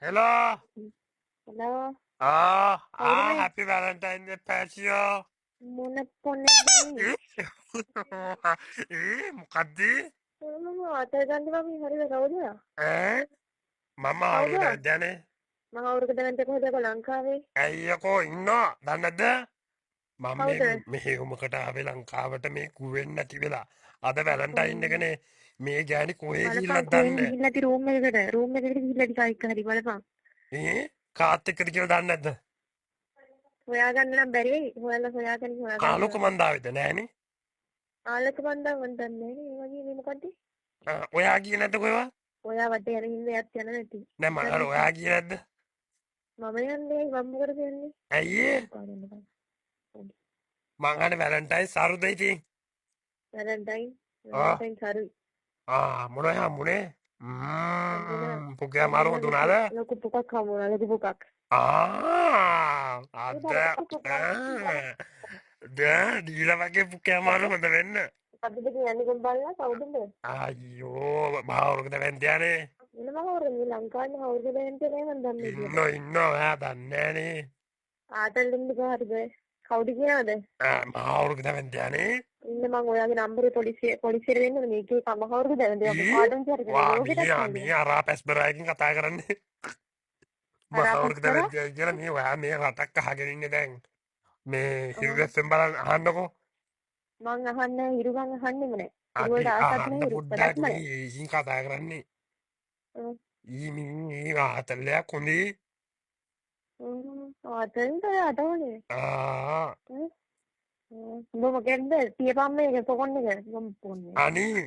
Hello. Hello, Audrey, Happy Valentine's Day, Patio. muna po naging. Eh? මොකක්ද? අතගන්න මම හරිද කවුද? ඈ? මම කවුද? අවුරුදු නැද්දනේ. මම අවුරුදු ගණන්ට කොහෙද ලංකාවේ? ඇයියකෝ ඉන්නවා. දන්නේ නැද්ද? මම මේ කවුද? මෙහෙයුමකට ආවේ ලංකාවට මේ කුවෙන්නේ නැති වෙලා. අද වැලන්ටයින් එකනේ. මේ ගෑණි කොහේ බලපන් ගිහිල්ලද කොහෙන් දන්නේ ගිහිල්ලා ති රූම් එකකට ගිහිල්ලා ටිකක් එක හරි බලපන්. නැහැ. කාත් එක්කද කියලා දන්නේ නැද්ද? හොයාගන්න නම් බැරි වෙයි. හොයාගන්න කාලොක ඕන. මන්දාවෙද නෑනේ. ආලක මන්දා මන් දන්නේ නේ. ඒ වගේ මේ මොකද්ද? ඔයා ගියේ නැද්ද කොහෙවත්? ඔයා වටේ යන හින්දා එයත් යන නැති. නෑ මම ඔයා ගියේ නැද්ද? මම යන්නේ මම මොකටද යන්නේ? ඇයි ඒ? මං අහන්නේ වැලන්ටයින් සරුද ඉතින්? වැලන්ටයින් සරුයි. මොනවයි හම්බුනේ? හම්බුණා. පුකෑ මාරුම දුනාද? ලොකු පුකක් හම්බුණා. ලොකු පුකක්. අද දීලා වගේ පුකෑ මාරු හොඳ වෙන්න. කවුද කියන්නේ ගොම්බල්ලා කවුද? අයියෝ මහවුරුකද වැන්තියානේ. වෙනම කවුරුද ලංකාවේ කවුරුද දෙන්නේ මන් දන්නේ කියලා. ඉන්නෝ ඔයා දන්නේ නෑනේ. ආතල් දෙන්න කොහරිද? කවුද කියනවද? මහවුරුකද වැන්තියානේ. ඉන්න මං ඔයාගේ නම්බරේ පොලිසියට දෙන්න මේකේ කවුරුද දැනද අපි පාඩම් කරගෙන ලෝකෙට මේ අරා පැස්බරයකින් කතා කරන්නේ. මහවුරුකද වැන්තියා කියලා මේ ඔයා මේ රටක් අහගෙන ඉන්නේ දැන්. මේ හිරුගස්සෙන් බලන්න අහන්නකෝ. මං අහන්නේ හිරුගන් අහන්නෙම නෑ. අපි ඒකට ආසත් අහන්න නෑ පොඩ්ඩක් හිරුප්පඩක්ම මේ නෑ. ඒකින් කතා කරන්නේ. මේ ආතල්ලයක් හොඳේ. ආතල්ද අටවනේ. ආ උඹ මොකෙන්ද තියපම් මේක පොකොන්න එක මම පොන්නේ. අනේ